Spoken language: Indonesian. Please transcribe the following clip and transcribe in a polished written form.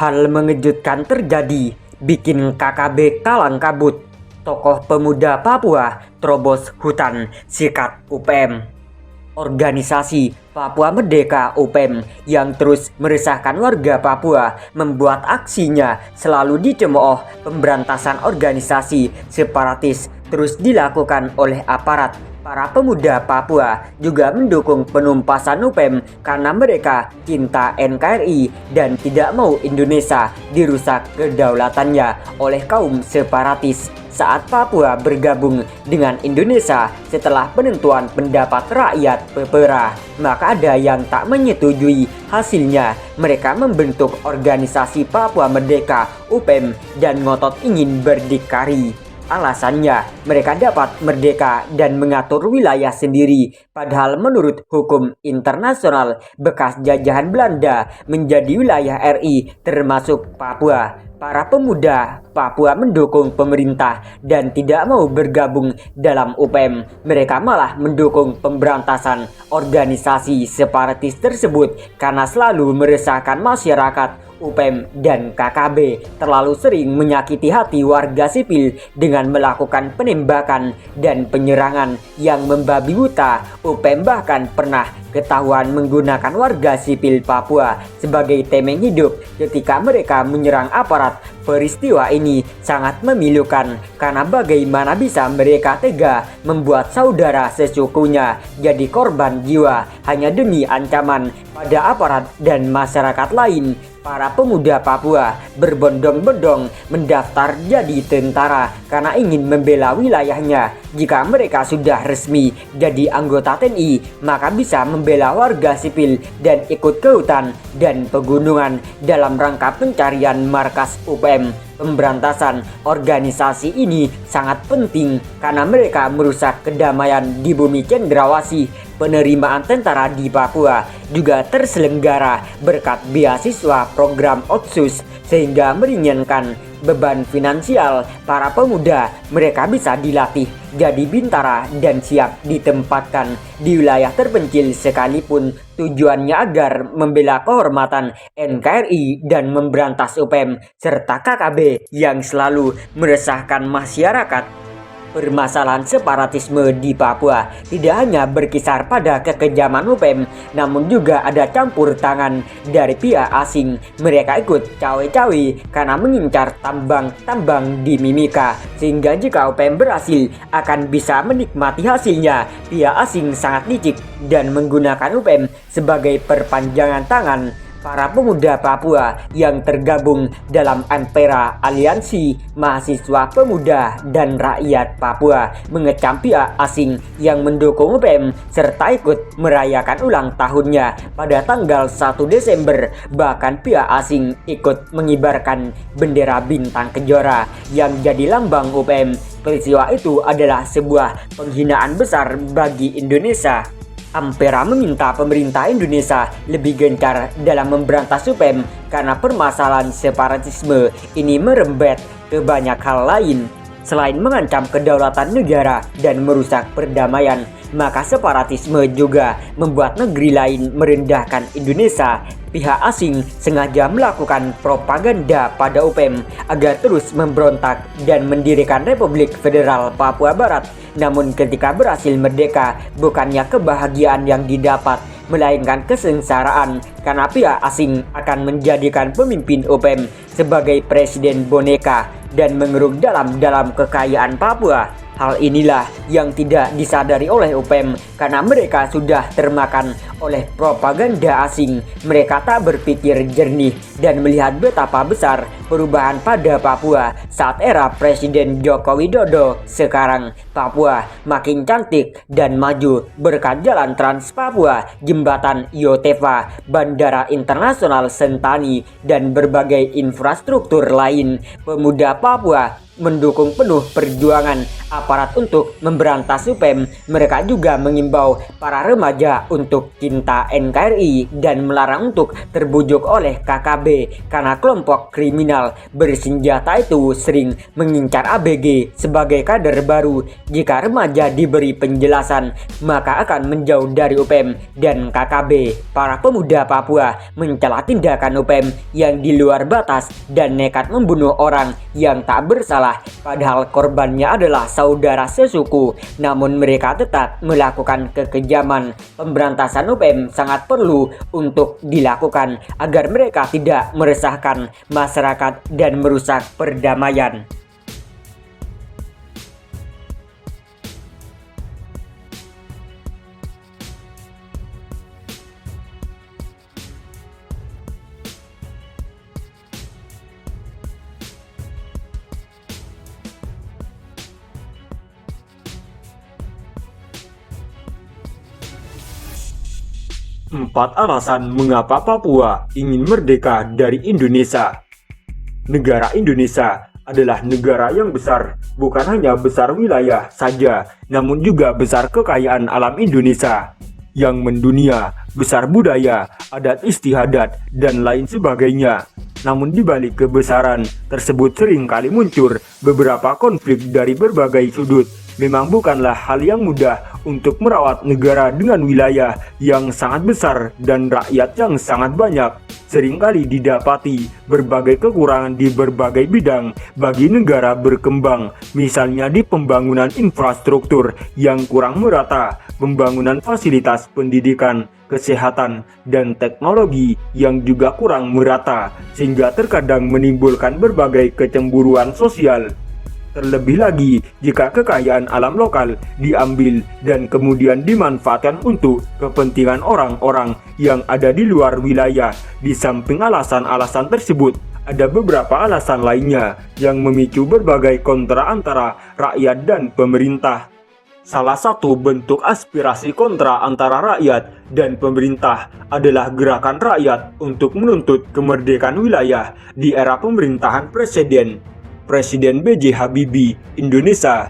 Hal mengejutkan terjadi, bikin KKB kalang kabut. Tokoh pemuda Papua terobos hutan, sikat UPM. Organisasi Papua Merdeka UPM yang terus meresahkan warga Papua membuat aksinya selalu dicemooh pemberantasan organisasi separatis terus dilakukan oleh aparat. Para pemuda Papua juga mendukung penumpasan UPM karena mereka cinta NKRI dan tidak mau Indonesia dirusak kedaulatannya oleh kaum separatis. Saat Papua bergabung dengan Indonesia setelah penentuan pendapat rakyat PPRA, maka ada yang tak menyetujui hasilnya. Mereka membentuk organisasi Papua Merdeka UPM dan ngotot ingin berdikari. Alasannya, mereka dapat merdeka dan mengatur wilayah sendiri. Padahal menurut hukum internasional, bekas jajahan Belanda menjadi wilayah RI termasuk Papua. Para pemuda Papua mendukung pemerintah dan tidak mau bergabung dalam UPM. Mereka malah mendukung pemberantasan organisasi separatis tersebut karena selalu meresahkan masyarakat. UPM dan KKB terlalu sering menyakiti hati warga sipil dengan melakukan penembakan dan penyerangan yang membabi buta. UPM bahkan pernah ketahuan menggunakan warga sipil Papua sebagai tameng hidup ketika mereka menyerang aparat. Peristiwa ini sangat memilukan karena bagaimana bisa mereka tega membuat saudara sesukunya jadi korban jiwa hanya demi ancaman pada aparat dan masyarakat lain. Para pemuda Papua berbondong-bondong mendaftar jadi tentara karena ingin membela wilayahnya. Jika mereka sudah resmi jadi anggota TNI, maka bisa membela warga sipil dan ikut ke hutan dan pegunungan dalam rangka pencarian markas UPM. Pemberantasan organisasi ini sangat penting karena mereka merusak kedamaian di bumi cendrawasih. Penerimaan tentara di Papua juga terselenggara berkat beasiswa program Otsus sehingga meringankan beban finansial para pemuda. Mereka bisa dilatih jadi bintara dan siap ditempatkan di wilayah terpencil sekalipun tujuannya agar membela kehormatan NKRI dan memberantas UPM serta KKB yang selalu meresahkan masyarakat. Permasalahan separatisme di Papua tidak hanya berkisar pada kekejaman UPM, namun juga ada campur tangan dari pihak asing. Mereka ikut cawe-cawe karena mengincar tambang-tambang di Mimika, sehingga jika UPM berhasil akan bisa menikmati hasilnya. Pihak asing sangat licik dan menggunakan UPM sebagai perpanjangan tangan. Para pemuda Papua yang tergabung dalam Ampera Aliansi Mahasiswa Pemuda dan Rakyat Papua mengecam pihak asing yang mendukung UPM serta ikut merayakan ulang tahunnya pada tanggal 1 Desember. Bahkan pihak asing ikut mengibarkan bendera bintang kejora yang jadi lambang UPM. Peristiwa itu adalah sebuah penghinaan besar bagi Indonesia. Ampera meminta pemerintah Indonesia lebih gencar dalam memberantas UPM karena permasalahan separatisme ini merembet ke banyak hal lain. Selain mengancam kedaulatan negara dan merusak perdamaian, maka separatisme juga membuat negeri lain merendahkan Indonesia. Pihak asing sengaja melakukan propaganda pada UPM agar terus memberontak dan mendirikan Republik Federal Papua Barat. Namun ketika berhasil merdeka, bukannya kebahagiaan yang didapat, melainkan kesengsaraan karena pihak asing akan menjadikan pemimpin UPM sebagai presiden boneka dan mengeruk dalam kekayaan Papua. Hal inilah yang tidak disadari oleh UPM karena mereka sudah termakan oleh propaganda asing. Mereka tak berpikir jernih dan melihat betapa besar perubahan pada Papua saat era Presiden Joko Widodo. Sekarang Papua makin cantik dan maju berkat jalan Trans Papua, jembatan Yotefa, bandara internasional Sentani, dan berbagai infrastruktur lain. Pemuda Papua mendukung penuh perjuangan aparat untuk memberantas UPM. Mereka juga mengimbau para remaja untuk cinta NKRI dan melarang untuk terbujuk oleh KKB karena kelompok kriminal bersenjata itu sering mengincar ABG sebagai kader baru. Jika remaja diberi penjelasan, maka akan menjauh dari UPM dan KKB. Para pemuda Papua mencela tindakan UPM yang di luar batas dan nekat membunuh orang yang tak bersalah, padahal korbannya adalah saudara sesuku. Namun mereka tetap melakukan kekejaman. Pemberantasan UPM sangat perlu untuk dilakukan agar mereka tidak meresahkan masyarakat dan merusak perdamaian. Empat alasan mengapa Papua ingin merdeka dari Indonesia. Negara Indonesia adalah negara yang besar, bukan hanya besar wilayah saja, namun juga besar kekayaan alam Indonesia yang mendunia, besar budaya, adat istiadat, dan lain sebagainya. Namun di balik kebesaran tersebut sering kali muncul beberapa konflik dari berbagai sudut. Memang bukanlah hal yang mudah untuk merawat negara dengan wilayah yang sangat besar dan rakyat yang sangat banyak. Seringkali didapati berbagai kekurangan di berbagai bidang bagi negara berkembang, misalnya di pembangunan infrastruktur yang kurang merata, pembangunan fasilitas pendidikan, kesehatan, dan teknologi yang juga kurang merata, sehingga terkadang menimbulkan berbagai kecemburuan sosial. Terlebih lagi jika kekayaan alam lokal diambil dan kemudian dimanfaatkan untuk kepentingan orang-orang yang ada di luar wilayah. Di samping alasan-alasan tersebut, ada beberapa alasan lainnya yang memicu berbagai kontra antara rakyat dan pemerintah. Salah satu bentuk aspirasi kontra antara rakyat dan pemerintah adalah gerakan rakyat untuk menuntut kemerdekaan wilayah di era pemerintahan Presiden B.J. Habibie, Indonesia.